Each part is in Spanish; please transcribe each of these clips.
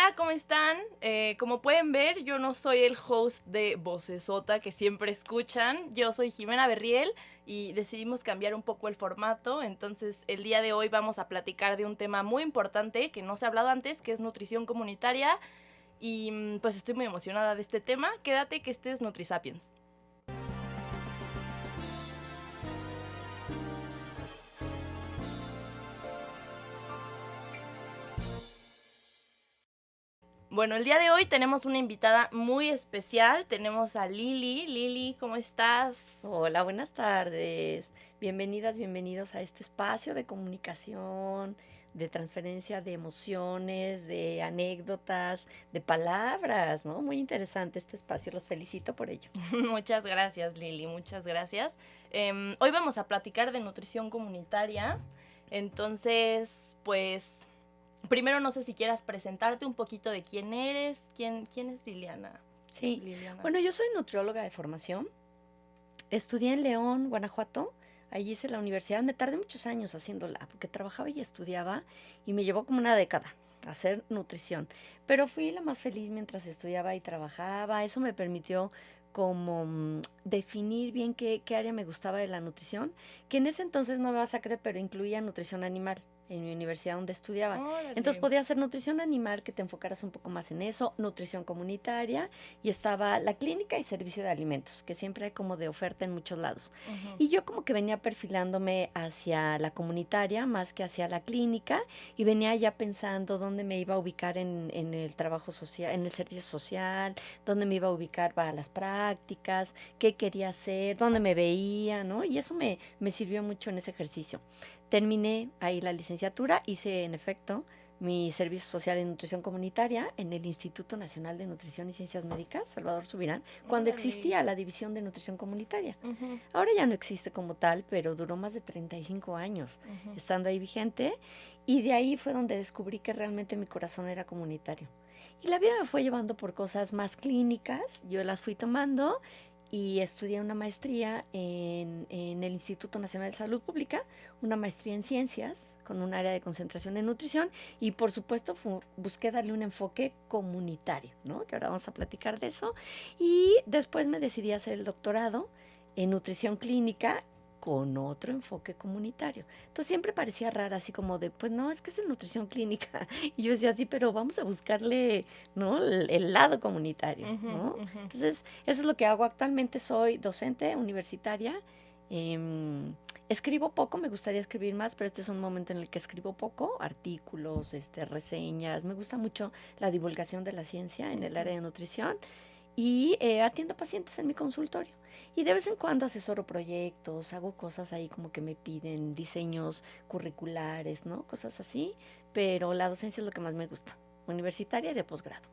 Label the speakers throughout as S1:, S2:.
S1: Hola, ¿cómo están? Como pueden ver, yo no soy el host de Vocesota que siempre escuchan. Yo soy Jimena Berriel y decidimos cambiar un poco el formato. Entonces, el día de hoy vamos a platicar de un tema muy importante que no se ha hablado antes, que es nutrición comunitaria. Y pues estoy muy emocionada de este tema. Quédate que este es NutriSapiens. Bueno, el día de hoy tenemos una invitada muy especial. Tenemos a Lili. Lili, ¿cómo estás?
S2: Hola, buenas tardes. Bienvenidas, bienvenidos a este espacio de comunicación, de transferencia de emociones, de anécdotas, de palabras, ¿no? Muy interesante este espacio, los felicito por ello.
S1: Muchas gracias, Lili, muchas gracias. Hoy vamos a platicar de nutrición comunitaria. Entonces, pues, primero no sé si quieras presentarte un poquito de quién eres, quién es Liliana.
S2: Sí,
S1: Liliana.
S2: bueno, yo soy nutrióloga de formación. Estudié en León, Guanajuato. Allí hice la universidad. Me tardé muchos años haciéndola porque trabajaba y estudiaba y me llevó como una década hacer nutrición. Pero fui la más feliz mientras estudiaba y trabajaba. Eso me permitió como definir bien qué área me gustaba de la nutrición, que en ese entonces no me vas a creer, pero incluía nutrición animal en mi universidad donde estudiaba. Entonces
S1: Órale.
S2: podía hacer nutrición animal, que te enfocaras un poco más en eso, nutrición comunitaria, y estaba la clínica y servicio de alimentos, que siempre hay como de oferta en muchos lados.
S1: Ujú.
S2: Y yo como que venía perfilándome hacia la comunitaria más que hacia la clínica, y venía ya pensando dónde me iba a ubicar en el trabajo social, en el servicio social, dónde me iba a ubicar para las prácticas, qué quería hacer, dónde me veía, ¿no? Y eso me sirvió mucho en ese ejercicio. Terminé ahí la licenciatura, hice en efecto mi servicio social en nutrición comunitaria en el Instituto Nacional de Nutrición y Ciencias Médicas, Salvador Subirán, cuando
S1: Órale.
S2: existía la división de nutrición comunitaria.
S1: Ujú,
S2: Ahora ya no existe como tal, pero duró más de 35 años
S1: ujú.
S2: estando ahí vigente, y de ahí fue donde descubrí que realmente mi corazón era comunitario. Y la vida me fue llevando por cosas más clínicas, yo las fui tomando y estudié una maestría en el Instituto Nacional de Salud Pública, una maestría en ciencias con un área de concentración en nutrición, y por supuesto busqué darle un enfoque comunitario, ¿no? Que ahora vamos a platicar de eso. Y después me decidí a hacer el doctorado en nutrición clínica con otro enfoque comunitario. Entonces siempre parecía rara, así como de, pues no, es que es en nutrición clínica. Y yo decía, sí, pero vamos a buscarle, ¿no? El lado comunitario,
S1: Ujú,
S2: ¿no?
S1: ujú.
S2: Entonces, eso es lo que hago actualmente. Soy docente universitaria. Escribo poco, me gustaría escribir más, pero este es un momento en el que escribo poco, artículos, reseñas. Me gusta mucho la divulgación de la ciencia en el
S1: Ujú.
S2: área de nutrición, y atiendo pacientes en mi consultorio. Y de vez en cuando asesoro proyectos, hago cosas ahí como que me piden diseños curriculares, ¿no? Cosas así, pero la docencia es lo que más me gusta, universitaria y de posgrado.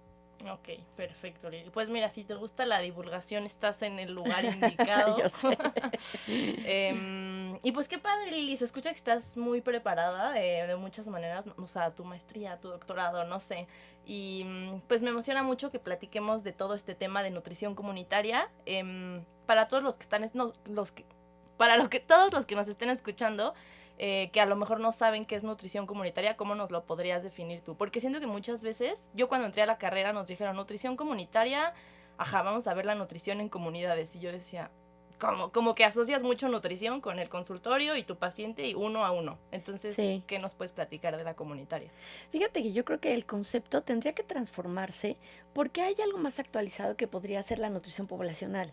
S1: Ok, perfecto, Lili. Pues mira, si te gusta la divulgación, estás en el lugar indicado.
S2: Yo sé.
S1: Y pues qué padre, Lili. Se escucha que estás muy preparada de muchas maneras. O sea, tu maestría, tu doctorado, no sé. Y pues me emociona mucho que platiquemos de todo este tema de nutrición comunitaria. Para todos los que están, no, los que, para lo que todos los que nos estén escuchando, que a lo mejor no saben qué es nutrición comunitaria, ¿cómo nos lo podrías definir tú? Porque siento que muchas veces, yo cuando entré a la carrera nos dijeron nutrición comunitaria, ajá, vamos a ver la nutrición en comunidades. Y yo decía, ¿cómo? Como que asocias mucho nutrición con el consultorio y tu paciente y uno a uno. Entonces,
S2: Sí.
S1: ¿qué nos puedes platicar de la comunitaria?
S2: Fíjate que yo creo que el concepto tendría que transformarse porque hay algo más actualizado que podría ser la nutrición poblacional,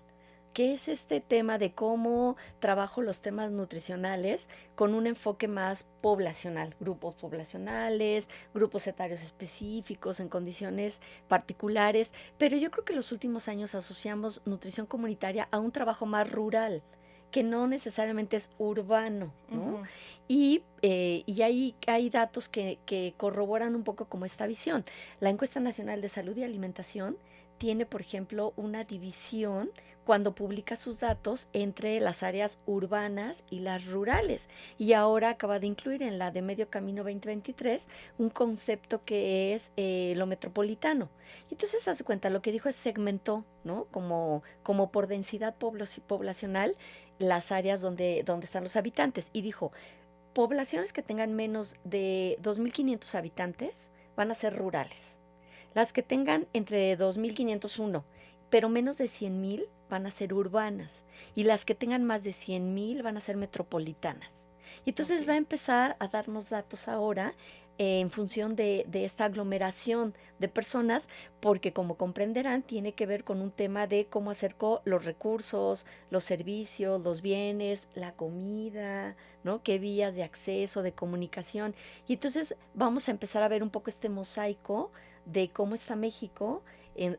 S2: que es este tema de cómo trabajo los temas nutricionales con un enfoque más poblacional, grupos poblacionales, grupos etarios específicos en condiciones particulares, pero yo creo que en los últimos años asociamos nutrición comunitaria a un trabajo más rural, que no necesariamente es urbano, ¿no?
S1: Ujú.
S2: Y hay datos que corroboran un poco como esta visión. La Encuesta Nacional de Salud y Alimentación tiene, por ejemplo, una división cuando publica sus datos entre las áreas urbanas y las rurales. Y ahora acaba de incluir en la de Medio Camino 2023 un concepto que es lo metropolitano. Y entonces, hace cuenta, lo que dijo es segmentó, ¿no? Como por densidad poblacional las áreas donde están los habitantes. Y dijo, poblaciones que tengan menos de 2.500 habitantes van a ser rurales. Las que tengan entre 2,501, pero menos de 100,000 van a ser urbanas. Y las que tengan más de 100,000 van a ser metropolitanas. Y entonces
S1: Ok.
S2: va a empezar a darnos datos ahora en función de esta aglomeración de personas, porque como comprenderán, tiene que ver con un tema de cómo acercó los recursos, los servicios, los bienes, la comida, ¿no? Qué vías de acceso, de comunicación. Y entonces vamos a empezar a ver un poco este mosaico de cómo está México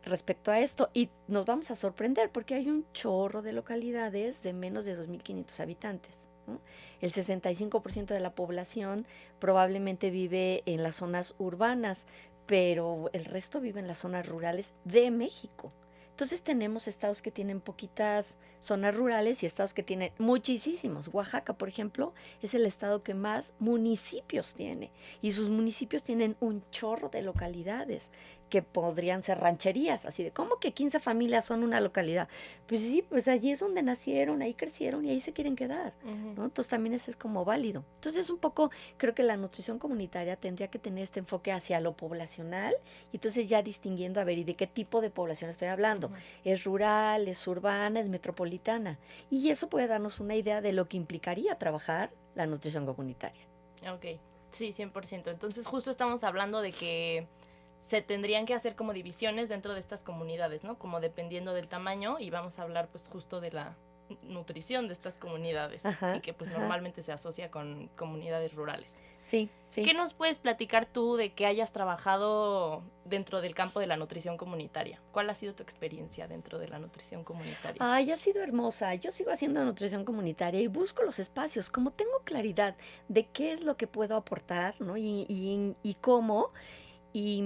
S2: respecto a esto, y nos vamos a sorprender porque hay un chorro de localidades de menos de 2,500 habitantes, ¿no? El 65% de la población probablemente vive en las zonas urbanas, pero el resto vive en las zonas rurales de México. Entonces tenemos estados que tienen poquitas zonas rurales y estados que tienen muchísimos. Oaxaca, por ejemplo, es el estado que más municipios tiene, y sus municipios tienen un chorro de localidades que podrían ser rancherías, así de, ¿cómo que 15 familias son una localidad? Pues sí, pues allí es donde nacieron, ahí crecieron y ahí se quieren quedar,
S1: Ujú.
S2: ¿no? Entonces también ese es como válido. Entonces un poco creo que la nutrición comunitaria tendría que tener este enfoque hacia lo poblacional, y entonces ya distinguiendo, a ver, ¿y de qué tipo de población estoy hablando?
S1: Ujú.
S2: ¿Es rural, es urbana, es metropolitana? Y eso puede darnos una idea de lo que implicaría trabajar la nutrición comunitaria.
S1: Ok, sí, 100%. Entonces justo estamos hablando de que se tendrían que hacer como divisiones dentro de estas comunidades, ¿no? Como dependiendo del tamaño, y vamos a hablar pues justo de la nutrición de estas comunidades y
S2: Ajá,
S1: que pues
S2: ajá.
S1: normalmente se asocia con comunidades rurales.
S2: Sí, sí.
S1: ¿Qué nos puedes platicar tú de que hayas trabajado dentro del campo de la nutrición comunitaria? ¿Cuál ha sido tu experiencia dentro de la nutrición comunitaria?
S2: Ay, ha sido hermosa. Yo sigo haciendo nutrición comunitaria y busco los espacios. Como tengo claridad de qué es lo que puedo aportar, ¿no? Y cómo. Y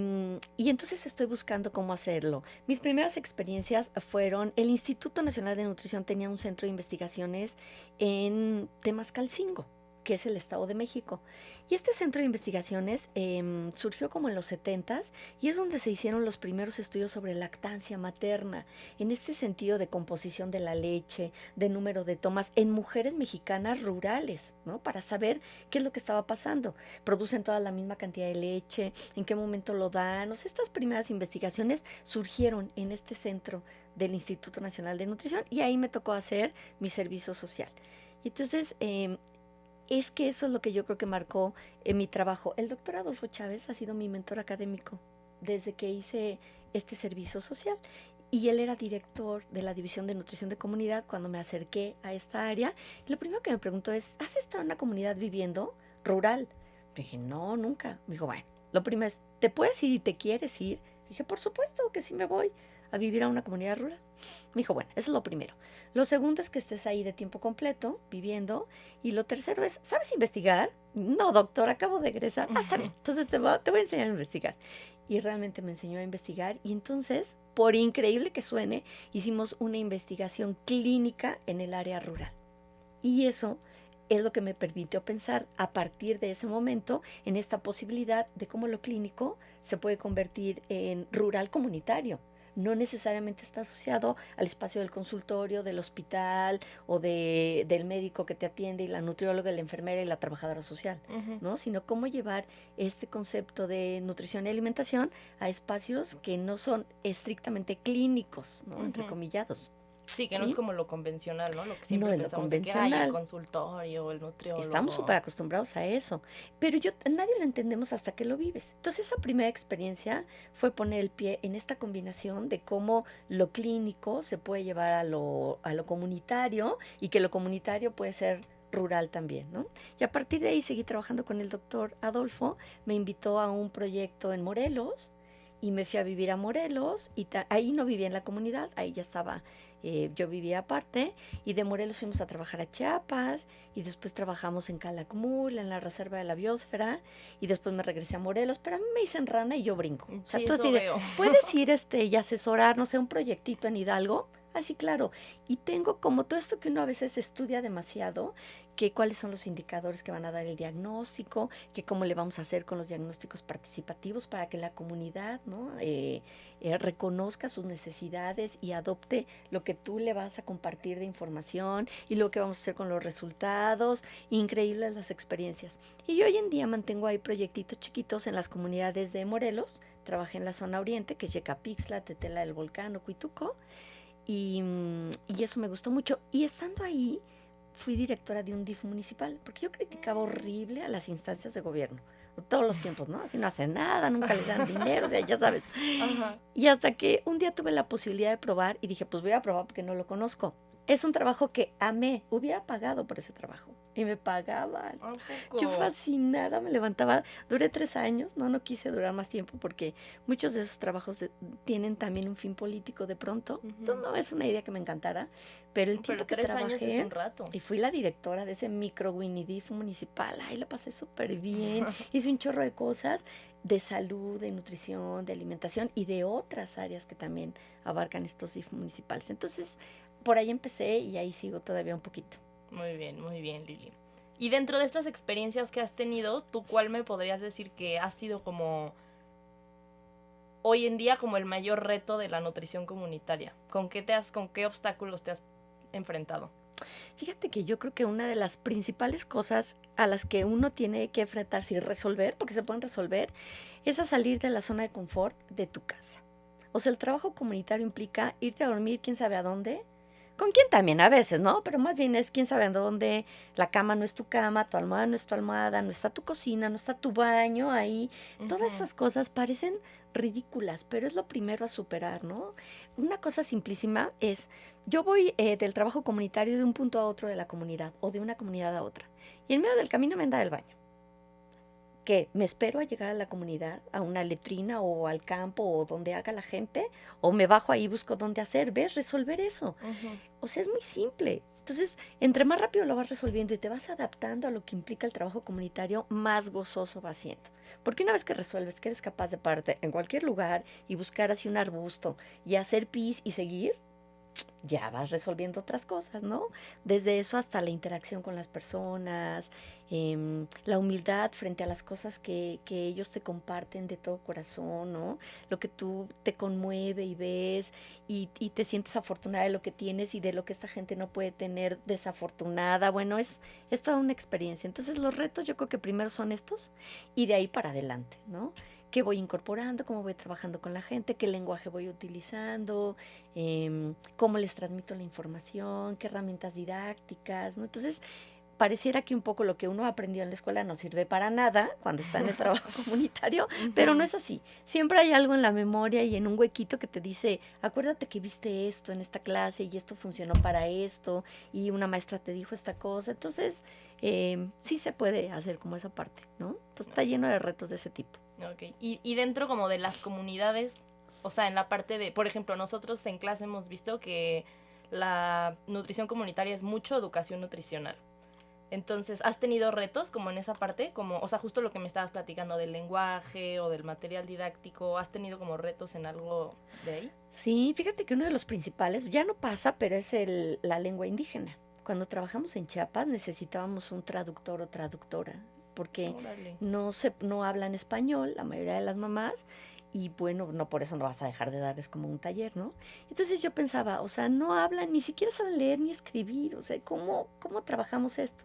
S2: entonces estoy buscando cómo hacerlo. Mis primeras experiencias fueron, el Instituto Nacional de Nutrición tenía un centro de investigaciones en Temascalcingo, que es el Estado de México. Y este centro de investigaciones surgió como en los 70s, y es donde se hicieron los primeros estudios sobre lactancia materna, en este sentido de composición de la leche, de número de tomas en mujeres mexicanas rurales, ¿no? Para saber qué es lo que estaba pasando. ¿Producen toda la misma cantidad de leche? ¿En qué momento lo dan? O sea, estas primeras investigaciones surgieron en este centro del Instituto Nacional de Nutrición, y ahí me tocó hacer mi servicio social. Y entonces, es que eso es lo que yo creo que marcó mi trabajo. El doctor Adolfo Chávez ha sido mi mentor académico desde que hice este servicio social. Y él era director de la División de Nutrición de Comunidad cuando me acerqué a esta área. Y lo primero que me preguntó es, ¿has estado en una comunidad viviendo rural? Dije, no, nunca. Me dijo, bueno, lo primero es, ¿te puedes ir y te quieres ir? Dije, por supuesto que sí me voy a vivir a una comunidad rural. Me dijo, bueno, eso es lo primero. Lo segundo es que estés ahí de tiempo completo, viviendo. Y lo tercero es, ¿sabes investigar? No, doctor, acabo de egresar. Ah, está bien. Entonces te voy a enseñar a investigar. Y realmente me enseñó a investigar. Y entonces, por increíble que suene, hicimos una investigación clínica en el área rural. Y eso es lo que me permitió pensar a partir de ese momento en esta posibilidad de cómo lo clínico se puede convertir en rural comunitario. No necesariamente está asociado al espacio del consultorio, del hospital o del médico que te atiende, y la nutrióloga, la enfermera y la trabajadora social,
S1: Ujú.
S2: ¿no? Sino cómo llevar este concepto de nutrición y alimentación a espacios que no son estrictamente clínicos, ¿no?
S1: Ujú.
S2: Entrecomillados.
S1: Sí, que no es
S2: ¿Sí?
S1: como lo convencional, ¿no? Lo que
S2: No
S1: siempre
S2: es lo
S1: pensamos de que hay el
S2: convencional.
S1: consultorio, el
S2: Estamos
S1: nutriólogo.
S2: súper acostumbrados a eso, pero nadie lo entendemos hasta que lo vives. Entonces esa primera experiencia fue poner el pie en esta combinación de cómo lo clínico se puede llevar a lo comunitario, y que lo comunitario puede ser rural también, ¿no? Y a partir de ahí seguí trabajando con el doctor Adolfo. Me invitó a un proyecto en Morelos y me fui a vivir a Morelos, y ahí no vivía en la comunidad, ahí ya estaba, yo vivía aparte, y de Morelos fuimos a trabajar a Chiapas, y después trabajamos en Calakmul, en la Reserva de la Biosfera, y después me regresé a Morelos, pero a mí me dicen rana y yo brinco. O sea,
S1: Sí,
S2: tú
S1: eso
S2: así de,
S1: veo.
S2: ¿puedes ir y asesorar, no sé, un proyectito en Hidalgo? Así, claro. Y tengo como todo esto que uno a veces estudia demasiado, que cuáles son los indicadores que van a dar el diagnóstico, que cómo le vamos a hacer con los diagnósticos participativos para que la comunidad, ¿no? Reconozca sus necesidades y adopte lo que tú le vas a compartir de información, y lo que vamos a hacer con los resultados. Increíbles las experiencias. Y yo hoy en día mantengo ahí proyectitos chiquitos en las comunidades de Morelos, trabajé en la zona oriente, que es Yecapixtla, Tetela del Volcán, Cuituco, y eso me gustó mucho. Y estando ahí, fui directora de un DIF municipal, porque yo criticaba horrible a las instancias de gobierno, todos los tiempos, ¿no? Así no hacen nada, nunca les dan dinero, o sea, ya sabes.
S1: Ajá.
S2: Y hasta que un día tuve la posibilidad de probar y dije, pues voy a probar porque no lo conozco. Es un trabajo que amé, hubiera pagado por ese trabajo. Y me pagaban.
S1: ¿A poco?
S2: Yo fascinada, me levantaba, duré 3 años, no quise durar más tiempo porque muchos de esos trabajos tienen también un fin político de pronto. Entonces no es una idea que me encantara, pero el tiempo que
S1: 3 años
S2: trabajé,
S1: es un rato.
S2: y fui la directora de ese micro Winnie DIF municipal, ahí la pasé súper bien, hice un chorro de cosas de salud, de nutrición, de alimentación y de otras áreas que también abarcan estos DIF municipales. Entonces, por ahí empecé y ahí sigo todavía un poquito.
S1: Muy bien, Lili. Y dentro de estas experiencias que has tenido, ¿tú cuál me podrías decir que ha sido como hoy en día como el mayor reto de la nutrición comunitaria? ¿Con qué obstáculos te has enfrentado?
S2: Fíjate que yo creo que una de las principales cosas a las que uno tiene que enfrentarse y resolver, porque se pueden resolver, es a salir de la zona de confort de tu casa. O sea, el trabajo comunitario implica irte a dormir quién sabe a dónde, con quién también a veces, ¿no? Pero más bien es quién sabe a dónde, la cama no es tu cama, tu almohada no es tu almohada, no está tu cocina, no está tu baño ahí. Todas esas cosas parecen ridículas, pero es lo primero a superar, ¿no? Una cosa simplísima es, yo voy del trabajo comunitario de un punto a otro de la comunidad o de una comunidad a otra, y en medio del camino me anda el baño. ¿Qué? ¿Me espero a llegar a la comunidad, a una letrina o al campo o donde haga la gente? ¿O me bajo ahí y busco dónde hacer? ¿Ves? Resolver eso. O sea, es muy simple. Entonces, entre más rápido lo vas resolviendo y te vas adaptando a lo que implica el trabajo comunitario, más gozoso va siendo. Porque una vez que resuelves, que eres capaz de pararte en cualquier lugar y buscar así un arbusto y hacer pis y seguir, ya vas resolviendo otras cosas, ¿no? Desde eso hasta la interacción con las personas, la humildad frente a las cosas que ellos te comparten de todo corazón, ¿no? Lo que tú te conmueve y ves y te sientes afortunada de lo que tienes y de lo que esta gente no puede tener desafortunada. Bueno, es toda una experiencia. Entonces los retos yo creo que primero son estos y de ahí para adelante, ¿no? ¿Qué voy incorporando? ¿Cómo voy trabajando con la gente? ¿Qué lenguaje voy utilizando? ¿Cómo les transmito la información? ¿Qué herramientas didácticas? ¿No? Entonces, pareciera que un poco lo que uno aprendió en la escuela no sirve para nada cuando está en el trabajo comunitario, pero no es así. Siempre hay algo en la memoria y en un huequito que te dice, acuérdate que viste esto en esta clase y esto funcionó para esto y una maestra te dijo esta cosa. Entonces, sí se puede hacer como esa parte, ¿no? Entonces, está lleno de retos de ese tipo.
S1: Ok. Y dentro como de las comunidades, o sea, en la parte de, por ejemplo, nosotros en clase hemos visto que la nutrición comunitaria es mucho educación nutricional. Entonces, ¿has tenido retos como en esa parte? Como, o sea, justo lo que me estabas platicando del lenguaje o del material didáctico, ¿has tenido como retos en algo de ahí?
S2: Sí, fíjate que uno de los principales, ya no pasa, pero es la lengua indígena. Cuando trabajamos en Chiapas necesitábamos un traductor o traductora, porque
S1: Órale.
S2: no hablan español, la mayoría de las mamás, y bueno, no por eso no vas a dejar de darles como un taller, ¿no? Entonces yo pensaba, o sea, no hablan, ni siquiera saben leer ni escribir, o sea, ¿cómo trabajamos esto?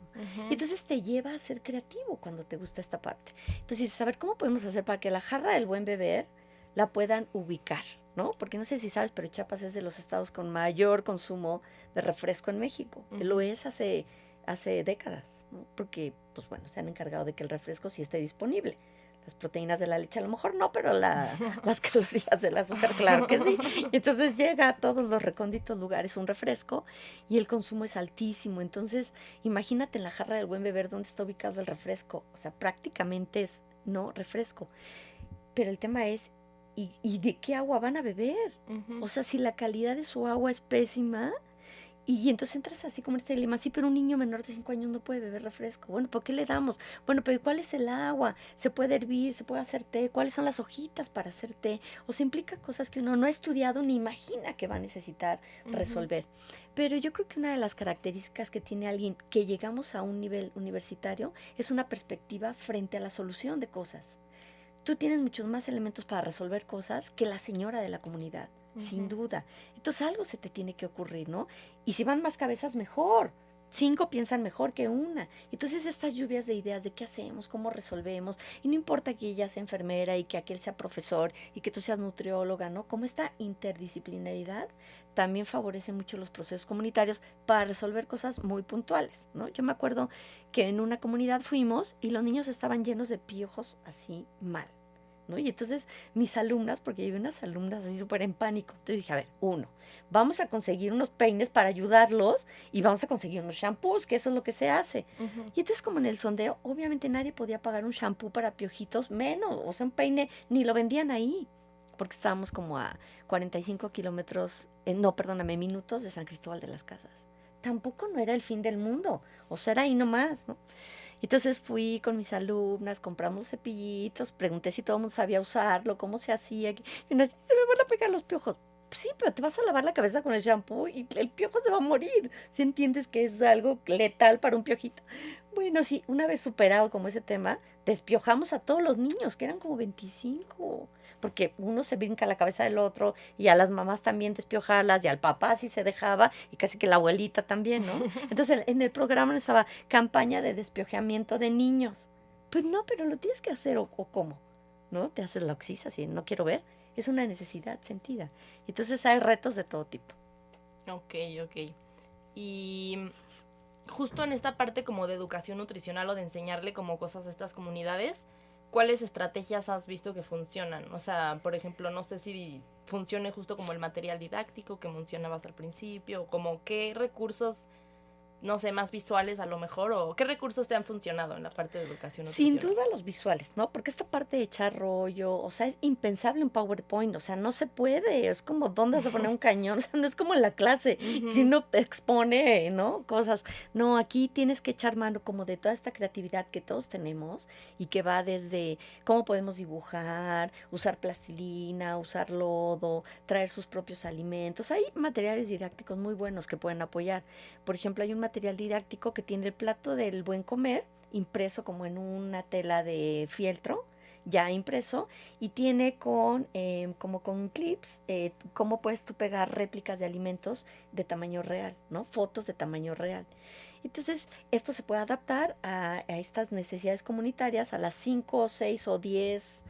S2: Y entonces te lleva a ser creativo cuando te gusta esta parte. Entonces dices, a ver, ¿cómo podemos hacer para que la jarra del buen beber la puedan ubicar, ¿no? Porque no sé si sabes, pero Chiapas es de los estados con mayor consumo de refresco en México. Lo es hace décadas, ¿no? Porque, pues bueno, se han encargado de que el refresco sí esté disponible. Las proteínas de la leche a lo mejor no, pero las calorías del azúcar, claro que sí. Entonces llega a todos los recónditos lugares un refresco y el consumo es altísimo. Entonces, imagínate en la jarra del buen beber dónde está ubicado el refresco. O sea, prácticamente es no refresco. Pero el tema es, ¿y de qué agua van a beber? O sea, si la calidad de su agua es pésima, y entonces entras así como en este dilema, sí, pero un niño menor de 5 años no puede beber refresco. Bueno, ¿por qué le damos? Bueno, pero ¿cuál es el agua? ¿Se puede hervir? ¿Se puede hacer té? ¿Cuáles son las hojitas para hacer té? O sea, implica cosas que uno no ha estudiado ni imagina que va a necesitar resolver. Pero yo creo que una de las características que tiene alguien que llegamos a un nivel universitario es una perspectiva frente a la solución de cosas. Tú tienes muchos más elementos para resolver cosas que la señora de la comunidad, sin duda. Entonces algo se te tiene que ocurrir, ¿no? Y si van más cabezas, mejor. 5 piensan mejor que una. Entonces estas lluvias de ideas de qué hacemos, cómo resolvemos, y no importa que ella sea enfermera y que aquel sea profesor y que tú seas nutrióloga, ¿no? Como esta interdisciplinaridad también favorece mucho los procesos comunitarios para resolver cosas muy puntuales, ¿no? Yo me acuerdo que en una comunidad fuimos y los niños estaban llenos de piojos así mal, ¿no? Y entonces mis alumnas, porque yo vi unas alumnas así súper en pánico, entonces dije, a ver, vamos a conseguir unos peines para ayudarlos y vamos a conseguir unos shampoos, que eso es lo que se hace.
S1: Ujú.
S2: Y entonces como en el sondeo, obviamente nadie podía pagar un shampoo para piojitos, menos, o sea, un peine, ni lo vendían ahí, porque estábamos como a 45 kilómetros, no, perdóname, minutos de San Cristóbal de las Casas. Tampoco no era el fin del mundo, o sea, era ahí nomás, ¿no? Entonces fui con mis alumnas, compramos cepillitos, pregunté si todo el mundo sabía usarlo, cómo se hacía. Y una, se me van a pegar los piojos. Pues sí, pero te vas a lavar la cabeza con el shampoo y el piojo se va a morir. ¿Sí entiendes que es algo letal para un piojito? Bueno, sí, una vez superado como ese tema, despiojamos a todos los niños, que eran como 25, porque uno se brinca la cabeza del otro y a las mamás también despiojarlas y al papá sí se dejaba y casi que la abuelita también, ¿no? Entonces en el programa estaba campaña de despiojeamiento de niños. Pues no, pero lo tienes que hacer o cómo, ¿no? Te haces la oxisa, si no quiero ver. Es una necesidad sentida. Entonces hay retos de todo tipo.
S1: Ok, ok. Y justo en esta parte como de educación nutricional o de enseñarle como cosas a estas comunidades, ¿cuáles estrategias has visto que funcionan? O sea, por ejemplo, no sé si funcione justo como el material didáctico que mencionabas al principio, o como qué recursos, no sé, más visuales a lo mejor, o qué recursos te han funcionado en la parte de educación
S2: Sin
S1: nutricional.
S2: duda los visuales, ¿no? Porque esta parte de echar rollo, o sea, es impensable un PowerPoint, o sea, no se puede, es como dónde se pone un cañón, o sea, no es como en la clase que
S1: Ujú.
S2: uno expone, ¿no? Cosas. No, aquí tienes que echar mano como de toda esta creatividad que todos tenemos y que va desde cómo podemos dibujar, usar plastilina, usar lodo, traer sus propios alimentos. Hay materiales didácticos muy buenos que pueden apoyar. Por ejemplo, hay un material didáctico que tiene el plato del buen comer impreso como en una tela de fieltro, ya impreso, y tiene como con clips, cómo puedes tú pegar réplicas de alimentos de tamaño real, ¿no? Fotos de tamaño real. Entonces, esto se puede adaptar a estas necesidades comunitarias, a las 5 o 6 o 10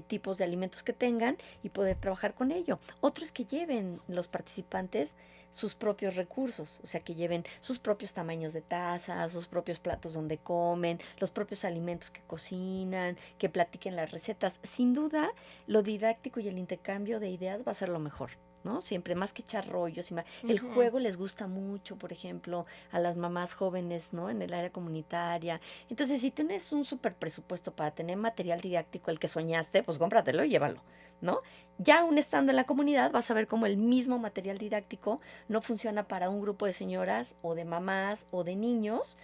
S2: tipos de alimentos que tengan y poder trabajar con ello. Otro es que lleven los participantes sus propios recursos, o sea, que lleven sus propios tamaños de tazas, sus propios platos donde comen, los propios alimentos que cocinan, que platiquen las recetas. Sin duda, lo didáctico y el intercambio de ideas va a ser lo mejor, ¿no? Siempre más que echar rollos y más. El
S1: Ujú.
S2: juego les gusta mucho, por ejemplo, a las mamás jóvenes, ¿no? En el área comunitaria. Entonces, si tienes un súper presupuesto para tener material didáctico, el que soñaste, pues cómpratelo y llévalo, ¿no? Ya aún estando en la comunidad, vas a ver cómo el mismo material didáctico no funciona para un grupo de señoras o de mamás o de niños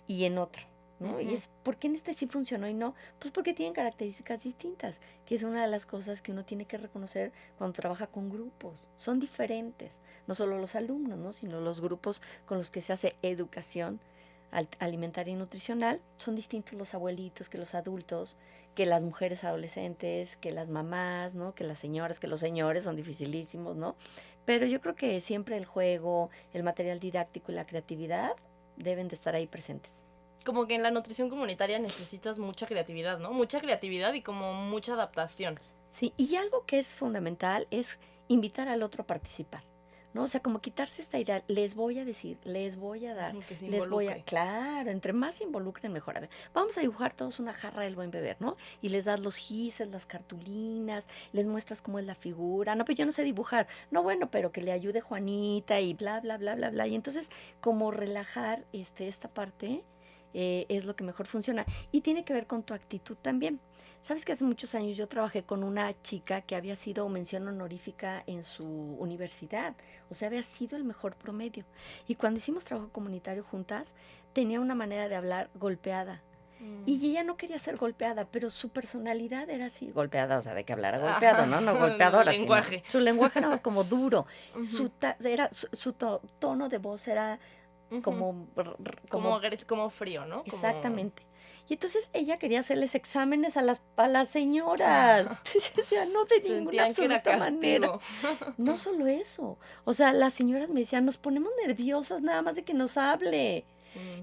S2: y en otro, ¿no? Y
S1: Ujú.
S2: es, ¿por qué en este sí funcionó y no? Pues porque tienen características distintas, que es una de las cosas que uno tiene que reconocer cuando trabaja con grupos. Son diferentes, no solo los alumnos, ¿no? Sino los grupos con los que se hace educación alimentaria y nutricional. Son distintos los abuelitos que los adultos, que las mujeres adolescentes, que las mamás, ¿no? Que las señoras, que los señores, son dificilísimos, ¿no? Pero yo creo que siempre el juego, el material didáctico y la creatividad deben de estar ahí presentes.
S1: Como que en la nutrición comunitaria necesitas mucha creatividad, ¿no? Mucha creatividad y como mucha adaptación.
S2: Sí, y algo que es fundamental es invitar al otro a participar, ¿no? O sea, como quitarse esta idea, les voy a decir, les voy a dar,
S1: Ujú. Que se
S2: les voy a,
S1: involucre.
S2: claro, entre más se involucren mejor. A ver, vamos a dibujar todos una jarra del buen beber, ¿no? Y les das los gises, las cartulinas, les muestras cómo es la figura. No, pues yo no sé dibujar. No, bueno, pero que le ayude Juanita y bla, bla, bla, bla, bla. Y entonces, como relajar esta parte es lo que mejor funciona. Y tiene que ver con tu actitud también. Sabes que hace muchos años yo trabajé con una chica que había sido mención honorífica en su universidad, o sea, había sido el mejor promedio. Y cuando hicimos trabajo comunitario juntas, tenía una manera de hablar golpeada.
S1: Mm.
S2: Y ella no quería ser golpeada, pero su personalidad era así, golpeada, o sea, de que hablara golpeado,
S1: Ajá.
S2: ¿no? No
S1: El
S2: golpeadora, sino
S1: lenguaje.
S2: su lenguaje era como duro.
S1: Ujú.
S2: Su tono de voz era
S1: Ujú.
S2: como,
S1: Como,
S2: como
S1: como frío, ¿no? Como...
S2: exactamente. Y entonces ella quería hacerles exámenes a las señoras. Entonces, o sea, no de ninguna
S1: Sentían que era
S2: absoluta manera.
S1: castigo.
S2: No solo eso. O sea, las señoras me decían, nos ponemos nerviosas nada más de que nos hable.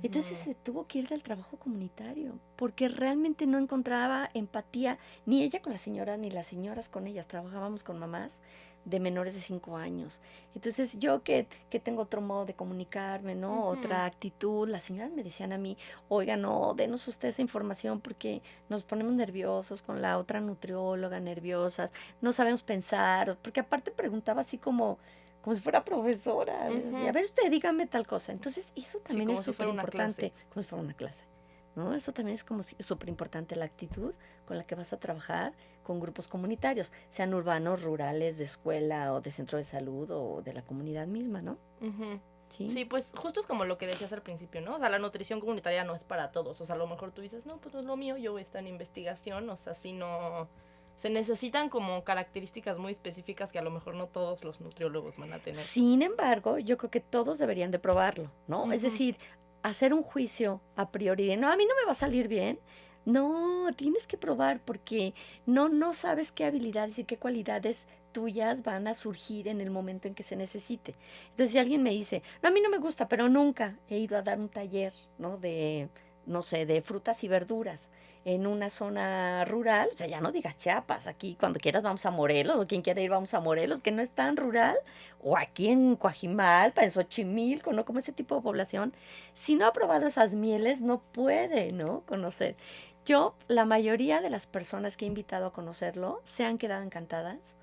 S2: Entonces se tuvo que ir del trabajo comunitario porque realmente no encontraba empatía, ni ella con las señoras, ni las señoras con ellas. Trabajábamos con mamás de menores de 5 años. Entonces yo que tengo otro modo de comunicarme, ¿no? Otra actitud, las señoras me decían a mí, oiga, no, denos usted esa información porque nos ponemos nerviosos con la otra nutrióloga, nerviosas, no sabemos pensar, porque aparte preguntaba así como si fuera profesora, me decía, a ver usted dígame tal cosa. Entonces eso también es súper importante, como si fuera una clase, ¿no? Eso también es como súper importante, la actitud con la que vas a trabajar con grupos comunitarios, sean urbanos, rurales, de escuela o de centro de salud o de la comunidad misma, ¿no?
S1: Sí, pues justo es como lo que decías al principio, ¿no? O sea, la nutrición comunitaria no es para todos. O sea, a lo mejor tú dices, no, pues no es lo mío, yo voy a estar en investigación. O sea, si no... Se necesitan como características muy específicas que a lo mejor no todos los nutriólogos van a tener.
S2: Sin embargo, yo creo que todos deberían de probarlo, ¿no? Es decir, hacer un juicio a priori de, no, a mí no me va a salir bien. No, tienes que probar porque no sabes qué habilidades y qué cualidades tuyas van a surgir en el momento en que se necesite. Entonces, si alguien me dice, no, a mí no me gusta, pero nunca he ido a dar un taller, ¿no? De, no sé, de frutas y verduras en una zona rural, o sea, ya no digas Chiapas, aquí cuando quieras vamos a Morelos, o quien quiera ir vamos a Morelos, que no es tan rural, o aquí en Coajimalpa, en Xochimilco, ¿no? Como ese tipo de población, si no ha probado esas mieles, no puede, ¿no? Conocer. Yo, la mayoría de las personas que he invitado a conocerlo, se han quedado encantadas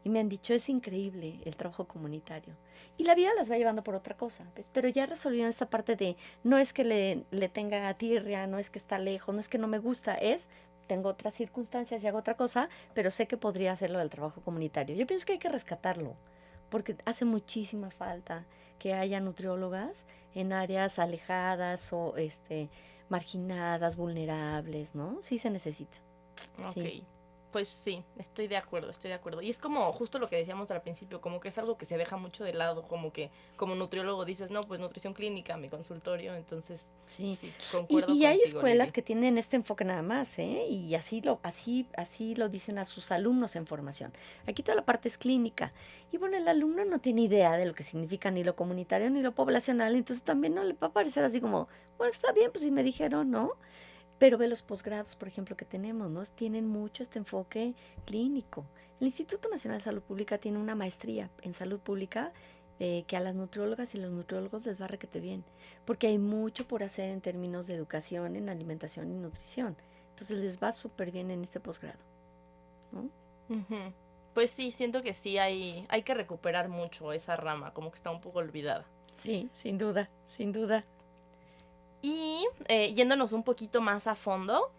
S2: y me han dicho, es increíble el trabajo comunitario. Y la vida las va llevando por otra cosa, ¿ves? Pero ya resolvieron esta parte de, no es que le tenga tirria, no es que está lejos, no es que no me gusta, es, tengo otras circunstancias y hago otra cosa, pero sé que podría hacerlo del trabajo comunitario. Yo pienso que hay que rescatarlo, porque hace muchísima falta que haya nutriólogas en áreas alejadas o marginadas, vulnerables, ¿no? Sí se necesita.
S1: Ok.
S2: Sí.
S1: Pues sí, estoy de acuerdo, estoy de acuerdo. Y es como justo lo que decíamos al principio, como que es algo que se deja mucho de lado, como que como nutriólogo dices, no, pues nutrición clínica, mi consultorio, entonces
S2: sí,
S1: concuerdo
S2: y hay
S1: contigo,
S2: escuelas
S1: Lili.
S2: que tienen este enfoque nada más, ¿eh? Y así lo dicen a sus alumnos en formación. Aquí toda la parte es clínica. Y bueno, el alumno no tiene idea de lo que significa ni lo comunitario ni lo poblacional, entonces también no le va a parecer así como, bueno, está bien, pues si me dijeron, ¿no? Pero ve los posgrados, por ejemplo, que tenemos, ¿no? Tienen mucho este enfoque clínico. El Instituto Nacional de Salud Pública tiene una maestría en salud pública que a las nutriólogas y los nutriólogos les va requete bien, porque hay mucho por hacer en términos de educación, en alimentación y nutrición. Entonces les va súper bien en este posgrado, ¿no?
S1: Pues sí, siento que sí hay que recuperar mucho esa rama, como que está un poco olvidada.
S2: Sí, sin duda, sin duda.
S1: Y yéndonos un poquito más a fondo,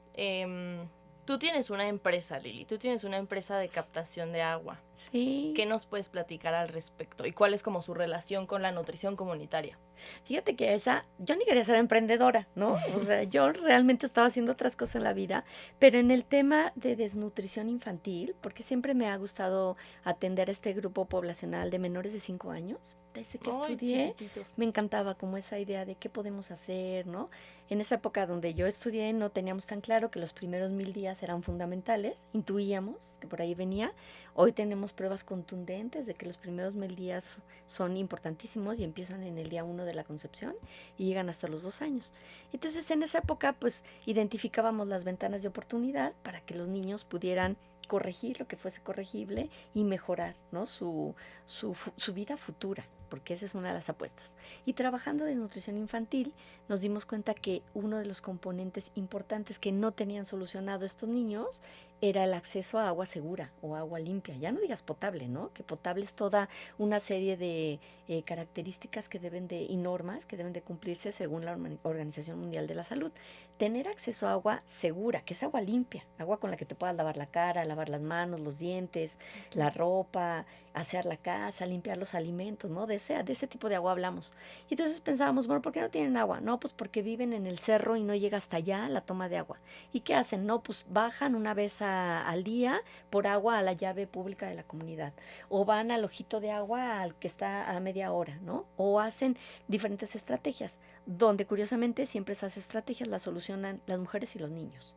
S1: tú tienes una empresa, Lili, tú tienes una empresa de captación de agua.
S2: Sí.
S1: ¿Qué nos puedes platicar al respecto? ¿Y cuál es como su relación con la nutrición comunitaria?
S2: Fíjate que yo ni quería ser emprendedora, ¿no? O sea, yo realmente estaba haciendo otras cosas en la vida, pero en el tema de desnutrición infantil, porque siempre me ha gustado atender a este grupo poblacional de menores de 5 años, desde que estudié, me encantaba como esa idea de qué podemos hacer, ¿no? En esa época donde yo estudié no teníamos tan claro que los primeros 1000 días eran fundamentales, intuíamos que por ahí venía. Hoy tenemos pruebas contundentes de que los primeros 1000 días son importantísimos y empiezan en el día 1 de la concepción y llegan hasta los 2 años. Entonces en esa época pues identificábamos las ventanas de oportunidad para que los niños pudieran corregir lo que fuese corregible y mejorar, ¿no? su vida futura, porque esa es una de las apuestas. Y trabajando de nutrición infantil nos dimos cuenta que uno de los componentes importantes que no tenían solucionado estos niños era el acceso a agua segura o agua limpia. Ya no digas potable, ¿no? Que potable es toda una serie de características que deben de, y normas que deben de cumplirse según la Organización Mundial de la Salud. Tener acceso a agua segura, que es agua limpia, agua con la que te puedas lavar la cara, lavar las manos, los dientes, la ropa, asear la casa, limpiar los alimentos, ¿no? De ese tipo de agua hablamos. Y entonces pensábamos, bueno, ¿por qué no tienen agua? No, pues porque viven en el cerro y no llega hasta allá la toma de agua. ¿Y qué hacen? No, pues bajan una vez al día por agua a la llave pública de la comunidad. O van al ojito de agua al que está a media hora, ¿no? O hacen diferentes estrategias, donde curiosamente siempre esas estrategias las solucionan las mujeres y los niños.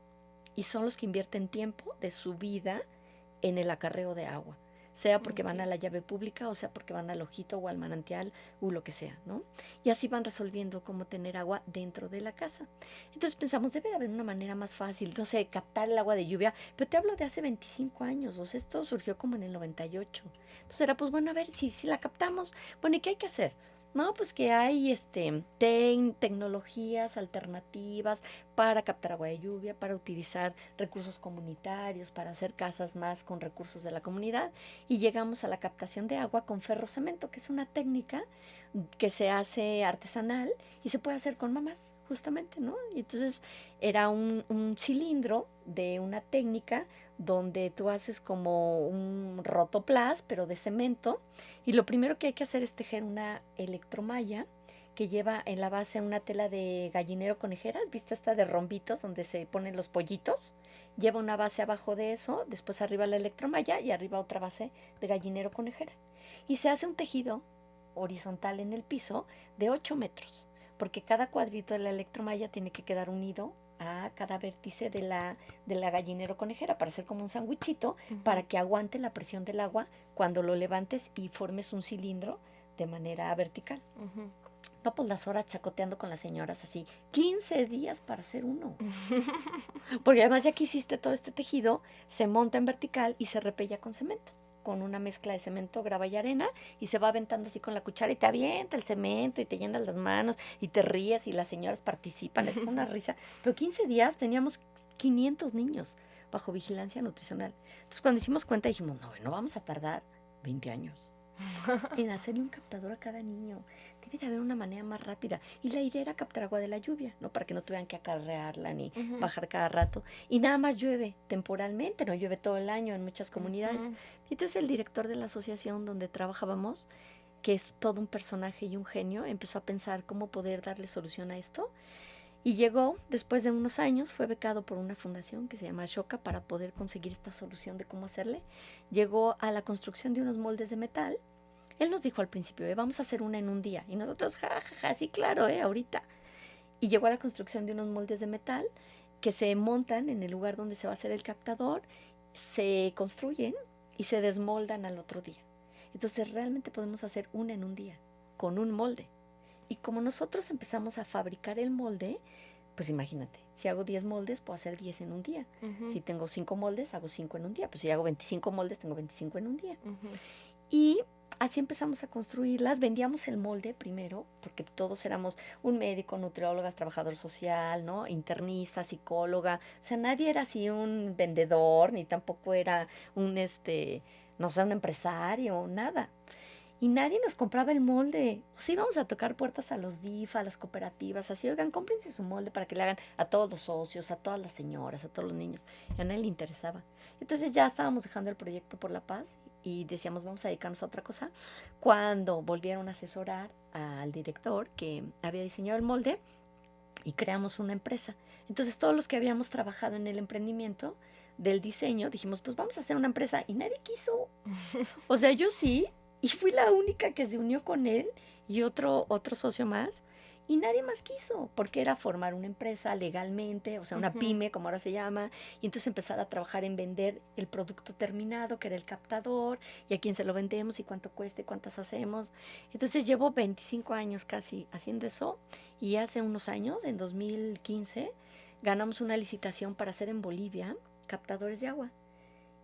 S2: Y son los que invierten tiempo de su vida en el acarreo de agua. sea porque van a la llave pública o sea porque van al ojito o al manantial o lo que sea, ¿no? Y así van resolviendo cómo tener agua dentro de la casa. Entonces pensamos, debe de haber una manera más fácil, no sé, captar el agua de lluvia, pero te hablo de hace 25 años, o sea, esto surgió como en el 98. Entonces era, pues bueno, a ver si la captamos. Bueno, ¿y qué hay que hacer? No, pues que hay tecnologías alternativas para captar agua de lluvia, para utilizar recursos comunitarios, para hacer casas más con recursos de la comunidad. Y llegamos a la captación de agua con ferrocemento, que es una técnica que se hace artesanal y se puede hacer con mamás, justamente, ¿no? Y entonces era un cilindro de una técnica donde tú haces como un rotoplas, pero de cemento, y lo primero que hay que hacer es tejer una electromalla que lleva en la base una tela de gallinero conejeras, ¿viste esta de rombitos donde se ponen los pollitos? Lleva una base abajo de eso, después arriba la electromalla y arriba otra base de gallinero conejera. Y se hace un tejido horizontal en el piso de 8 metros, porque cada cuadrito de la electromalla tiene que quedar unido a cada vértice de la gallinero conejera para hacer como un sándwichito, para que aguante la presión del agua cuando lo levantes y formes un cilindro de manera vertical. No, pues las horas chacoteando con las señoras así, 15 días para hacer uno. Porque además ya que hiciste todo este tejido, se monta en vertical y se repella con cemento, con una mezcla de cemento, grava y arena, y se va aventando así con la cuchara y te avienta el cemento y te llenas las manos y te ríes y las señoras participan, es una risa. Pero 15 días teníamos 500 niños bajo vigilancia nutricional. Entonces cuando hicimos cuenta dijimos, no vamos a tardar 20 años en hacerle un captador a cada niño. Debe de haber una manera más rápida. Y la idea era captar agua de la lluvia, ¿no? Para que no tuvieran que acarrearla ni bajar cada rato. Y nada más llueve temporalmente, no llueve todo el año en muchas comunidades. Y entonces el director de la asociación donde trabajábamos, que es todo un personaje y un genio, empezó a pensar cómo poder darle solución a esto. Y llegó, después de unos años, fue becado por una fundación que se llama Ashoka para poder conseguir esta solución de cómo hacerle. Llegó a la construcción de unos moldes de metal. Él nos dijo al principio, vamos a hacer una en un día. Y nosotros, sí, claro, ahorita. Y llegó a la construcción de unos moldes de metal que se montan en el lugar donde se va a hacer el captador, se construyen y se desmoldan al otro día. Entonces realmente podemos hacer una en un día, con un molde. Y como nosotros empezamos a fabricar el molde, pues imagínate, si hago 10 moldes, puedo hacer 10 en un día. Si tengo 5 moldes, hago 5 en un día. Pues si hago 25 moldes, tengo 25 en un día. Y así empezamos a construirlas. Vendíamos el molde primero, porque todos éramos un médico, nutriólogas, trabajador social, ¿no? Internista, psicóloga. O sea, nadie era así un vendedor, ni tampoco era un, no sé, un empresario, nada. Y nadie nos compraba el molde. O sea, íbamos a tocar puertas a los DIF, a las cooperativas, así, oigan, cómprense su molde para que le hagan a todos los socios, a todas las señoras, a todos los niños. Y a nadie le interesaba. Entonces ya estábamos dejando el proyecto por la paz y decíamos, vamos a dedicarnos a otra cosa. Cuando volvieron a asesorar al director que había diseñado el molde y creamos una empresa. Entonces todos los que habíamos trabajado en el emprendimiento del diseño, dijimos, pues vamos a hacer una empresa. Y nadie quiso. O sea, yo sí. Y fui la única que se unió con él y otro socio más. Y nadie más quiso, porque era formar una empresa legalmente, o sea, una pyme, como ahora se llama, y entonces empezar a trabajar en vender el producto terminado, que era el captador, y a quién se lo vendemos, y cuánto cuesta, y cuántas hacemos. Entonces llevo 25 años casi haciendo eso, y hace unos años, en 2015, ganamos una licitación para hacer en Bolivia captadores de agua,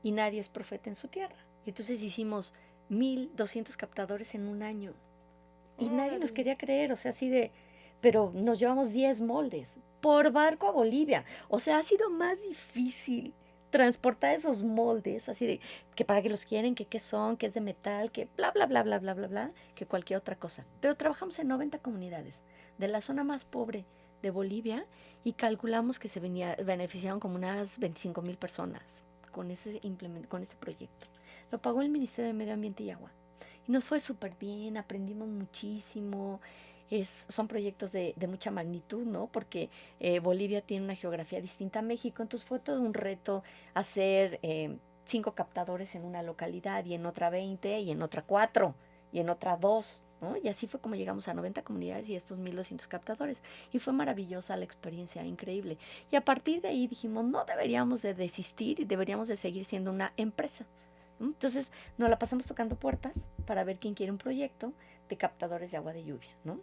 S2: y nadie es profeta en su tierra. Y entonces hicimos 1,200 captadores en un año. Y nadie nos quería creer, o sea, así de... Pero nos llevamos 10 moldes por barco a Bolivia. O sea, ha sido más difícil transportar esos moldes, así de que para qué los quieren, que qué son, que es de metal, que bla, bla, bla, bla, bla, bla, bla, que cualquier otra cosa. Pero trabajamos en 90 comunidades de la zona más pobre de Bolivia y calculamos que se beneficiaron como unas 25,000 personas con este proyecto. Lo pagó el Ministerio de Medio Ambiente y Agua. Y nos fue súper bien, aprendimos muchísimo. Son proyectos de mucha magnitud, ¿no? Porque Bolivia tiene una geografía distinta a México, entonces fue todo un reto hacer 5 captadores en una localidad y en otra 20 y en otra 4 y en otra 2, ¿no? Y así fue como llegamos a 90 comunidades y estos 1,200 captadores. Y fue maravillosa la experiencia, increíble. Y a partir de ahí dijimos, no deberíamos de desistir y deberíamos de seguir siendo una empresa. ¿no? Entonces nos la pasamos tocando puertas para ver quién quiere un proyecto de captadores de agua de lluvia, ¿no?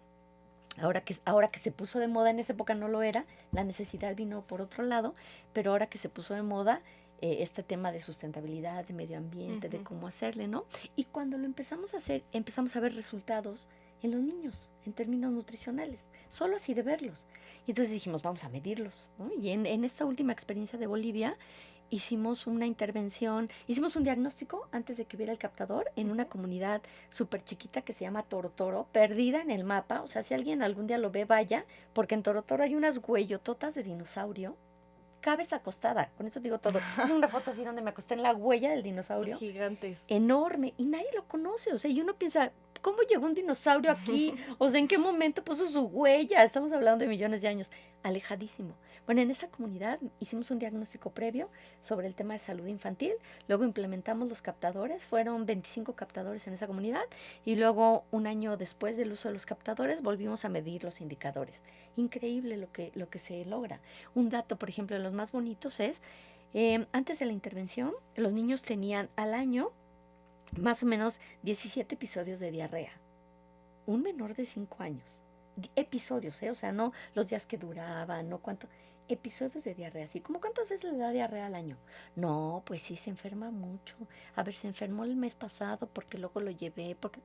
S2: Ahora que se puso de moda, en esa época no lo era, la necesidad vino por otro lado, pero ahora que se puso de moda, este tema de sustentabilidad, de medio ambiente, de cómo hacerle, ¿no? Y cuando lo empezamos a hacer, empezamos a ver resultados en los niños, en términos nutricionales, solo así de verlos. Y entonces dijimos, vamos a medirlos, ¿no? Y en esta última experiencia de Bolivia, hicimos una intervención, hicimos un diagnóstico antes de que hubiera el captador en una comunidad súper chiquita que se llama Torotoro, perdida en el mapa. O sea, si alguien algún día lo ve, vaya, porque en Torotoro hay unas huellototas de dinosaurio. Cabeza acostada, con eso digo todo. Tengo una foto así donde me acosté en la huella del dinosaurio.
S1: Gigantes.
S2: Enorme, y nadie lo conoce. O sea, y uno piensa, ¿cómo llegó un dinosaurio aquí? O sea, ¿en qué momento puso su huella? Estamos hablando de millones de años. Alejadísimo. Bueno, en esa comunidad hicimos un diagnóstico previo sobre el tema de salud infantil, luego implementamos los captadores, fueron 25 captadores en esa comunidad, y luego un año después del uso de los captadores volvimos a medir los indicadores. Increíble lo que se logra. Un dato, por ejemplo, de los más bonitos es, antes de la intervención, los niños tenían al año más o menos 17 episodios de diarrea. Un menor de 5 años. Episodios, o sea, no los días que duraban, no cuánto. Episodios de diarrea, así como cuántas veces le da diarrea al año. No, pues sí, se enferma mucho. A ver, se enfermó el mes pasado porque luego lo llevé, porque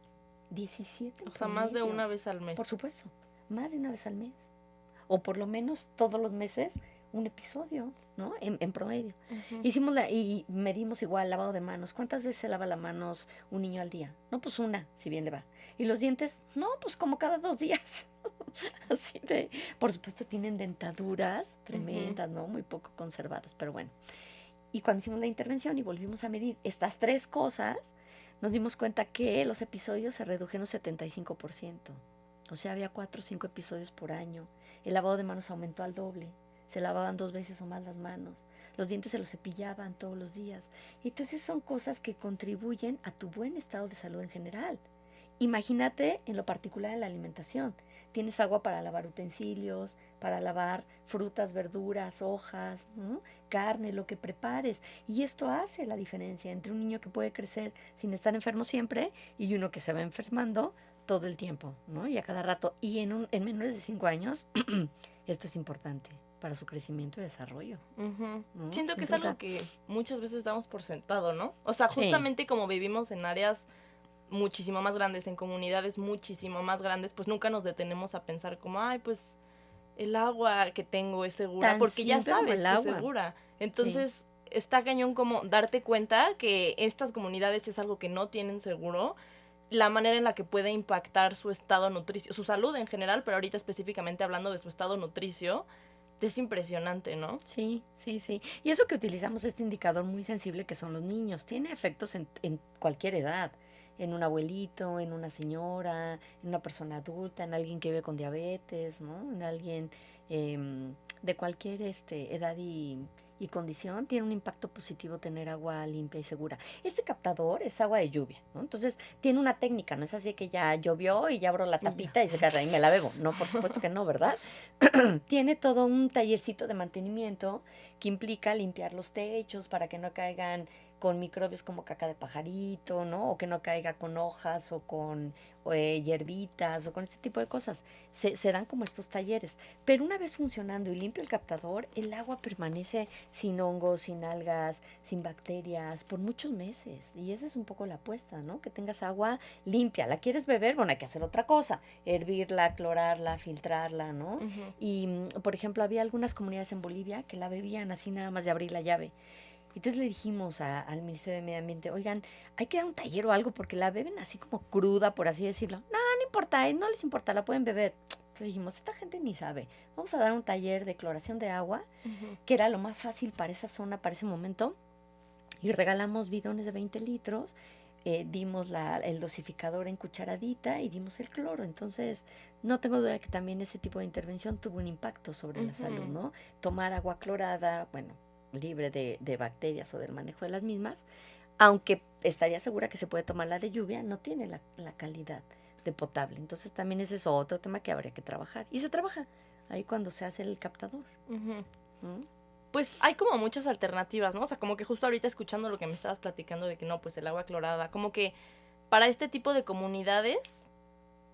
S2: 17.
S1: O sea, más de una vez al mes.
S2: Por supuesto, más de una vez al mes. O por lo menos todos los meses un episodio, ¿no? En promedio. Hicimos y medimos igual lavado de manos. ¿Cuántas veces se lava las manos un niño al día? No, pues una, si bien le va. ¿Y los dientes? No, pues como cada 2 días. Así de, por supuesto tienen dentaduras tremendas, ¿no? Muy poco conservadas, pero bueno. Y cuando hicimos la intervención y volvimos a medir estas 3 cosas, nos dimos cuenta que los episodios se redujeron 75%. O sea, había 4 o 5 episodios por año. El lavado de manos aumentó al doble. Se lavaban 2 veces o más las manos. Los dientes se los cepillaban todos los días. Entonces son cosas que contribuyen a tu buen estado de salud en general. Imagínate en lo particular en la alimentación. Tienes agua para lavar utensilios, para lavar frutas, verduras, hojas, ¿no? Carne, lo que prepares. Y esto hace la diferencia entre un niño que puede crecer sin estar enfermo siempre y uno que se va enfermando todo el tiempo, ¿no? Y a cada rato. Y en menores de 5 años, esto es importante para su crecimiento y desarrollo.
S1: ¿No? Siento que es algo que muchas veces damos por sentado, ¿no? O sea, justamente como vivimos en áreas muchísimo más grandes, en comunidades muchísimo más grandes, pues nunca nos detenemos a pensar como, ay, pues el agua que tengo es segura,
S2: Tan
S1: porque ya
S2: simple como
S1: sabes
S2: el
S1: que es
S2: agua.
S1: segura. Entonces, está cañón como darte cuenta que estas comunidades es algo que no tienen seguro, la manera en la que puede impactar su estado nutricio, su salud en general, pero ahorita específicamente hablando de su estado nutricio, es impresionante, ¿no?
S2: Sí, sí, sí. Y eso que utilizamos este indicador muy sensible que son los niños, tiene efectos en cualquier edad, en un abuelito, en una señora, en una persona adulta, en alguien que vive con diabetes, ¿no? En alguien de cualquier edad y condición, tiene un impacto positivo tener agua limpia y segura. Este captador es agua de lluvia, ¿no? Entonces tiene una técnica, no es así que ya llovió y ya abro la tapita y se cae y me la bebo. No, por supuesto que no, ¿verdad? Tiene todo un tallercito de mantenimiento que implica limpiar los techos para que no caigan con microbios como caca de pajarito, ¿no? O que no caiga con hojas o con hierbitas o con este tipo de cosas. Se dan como estos talleres. Pero una vez funcionando y limpio el captador, el agua permanece sin hongos, sin algas, sin bacterias por muchos meses. Y esa es un poco la apuesta, ¿no? Que tengas agua limpia. ¿La quieres beber? Bueno, hay que hacer otra cosa. Hervirla, clorarla, filtrarla, ¿no? Y, por ejemplo, había algunas comunidades en Bolivia que la bebían así nada más de abrir la llave. Entonces le dijimos al Ministerio de Medio Ambiente, oigan, hay que dar un taller o algo porque la beben así como cruda, por así decirlo. No, no importa, no les importa, la pueden beber. Entonces dijimos, esta gente ni sabe. Vamos a dar un taller de cloración de agua, que era lo más fácil para esa zona, para ese momento. Y regalamos bidones de 20 litros, dimos el dosificador en cucharadita y dimos el cloro. Entonces, no tengo duda que también ese tipo de intervención tuvo un impacto sobre la salud, ¿no? Tomar agua clorada, bueno, libre de bacterias o del manejo de las mismas, aunque estaría segura que se puede tomar la de lluvia, no tiene la calidad de potable. Entonces también ese es otro tema que habría que trabajar. Y se trabaja ahí cuando se hace el captador.
S1: Pues hay como muchas alternativas, ¿no? O sea, como que justo ahorita escuchando lo que me estabas platicando de que no, pues el agua clorada, como que para este tipo de comunidades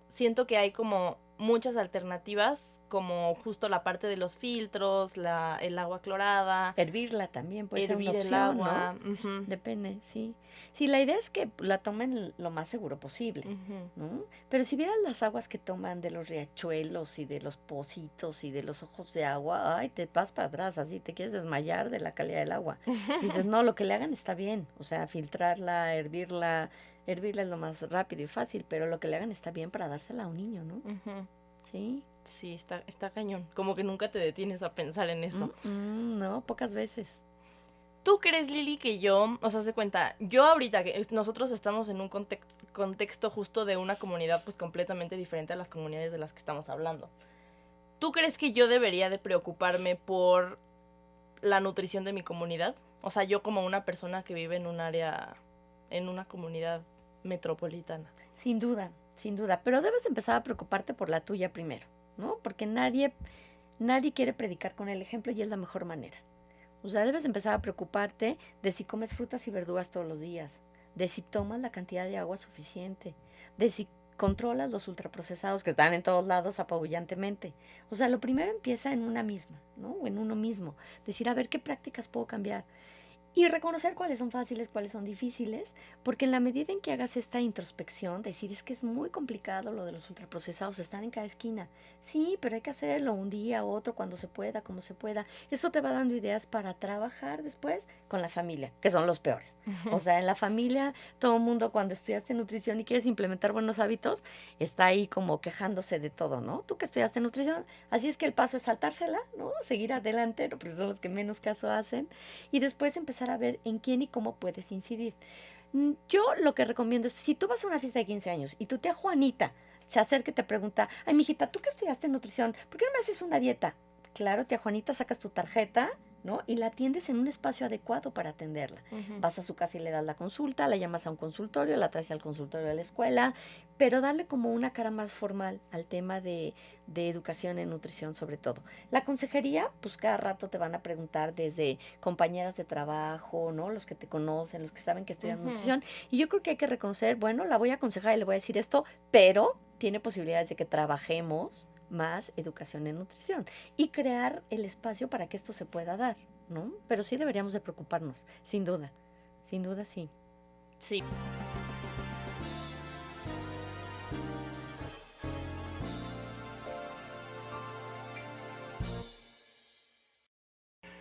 S1: siento que hay como muchas alternativas, como justo la parte de los filtros, el agua clorada,
S2: Hervirla también puede ser una
S1: hervir el
S2: opción, ¿no?
S1: agua. Ujú,
S2: Depende, sí. Sí, la idea es que la tomen lo más seguro posible,
S1: ujú.
S2: ¿no? Pero si vieras las aguas que toman de los riachuelos y de los pocitos y de los ojos de agua, ay, te vas para atrás, así te quieres desmayar de la calidad del agua. Dices, no, lo que le hagan está bien, o sea, filtrarla, hervirla es lo más rápido y fácil, pero lo que le hagan está bien para dársela a un niño, ¿no?
S1: Ujú.
S2: Sí.
S1: Sí, está cañón. Como que nunca te detienes a pensar en eso.
S2: No, pocas veces.
S1: ¿Tú crees, Lili, que yo, o sea, se cuenta, yo ahorita que nosotros estamos en un contexto justo de una comunidad pues completamente diferente a las comunidades de las que estamos hablando? ¿Tú crees que yo debería de preocuparme por la nutrición de mi comunidad? O sea, yo como una persona que vive en un área, en una comunidad metropolitana.
S2: Sin duda, sin duda. Pero debes empezar a preocuparte por la tuya primero, ¿no? Porque nadie quiere predicar con el ejemplo y es la mejor manera. O sea, debes empezar a preocuparte de si comes frutas y verduras todos los días, de si tomas la cantidad de agua suficiente, de si controlas los ultraprocesados que están en todos lados apabullantemente. O sea, lo primero empieza en una misma, ¿no? O en uno mismo. Decir, a ver, ¿qué prácticas puedo cambiar? Y reconocer cuáles son fáciles, cuáles son difíciles, porque en la medida en que hagas esta introspección, decir es que es muy complicado lo de los ultraprocesados, están en cada esquina. Sí, pero hay que hacerlo un día, otro, cuando se pueda, como se pueda. Esto te va dando ideas para trabajar después con la familia, que son los peores. O sea, en la familia, todo el mundo cuando estudiaste nutrición y quieres implementar buenos hábitos, está ahí como quejándose de todo, ¿no? Tú que estudiaste nutrición, así es que el paso es saltársela, ¿no? Seguir adelante, ¿no? Porque son los que menos caso hacen y después empezar a ver en quién y cómo puedes incidir. Yo lo que recomiendo es, si tú vas a una fiesta de 15 años y tu tía Juanita se acerca y te pregunta, ay, mijita, ¿tú que estudiaste nutrición? ¿Por qué no me haces una dieta? Claro, tía Juanita, sacas tu tarjeta, ¿no? Y la atiendes en un espacio adecuado para atenderla.
S1: Ujú.
S2: Vas a su casa y le das la consulta, la llamas a un consultorio, la traes al consultorio de la escuela, pero darle como una cara más formal al tema de educación en nutrición sobre todo. La consejería, pues cada rato te van a preguntar desde compañeras de trabajo, ¿no? Los que te conocen, los que saben que estudian
S1: Ujú.
S2: nutrición. Y yo creo que hay que reconocer, bueno, la voy a aconsejar y le voy a decir esto, pero tiene posibilidades de que trabajemos más educación en nutrición y crear el espacio para que esto se pueda dar, ¿no? Pero sí deberíamos de preocuparnos, sin duda sí.
S1: Sí.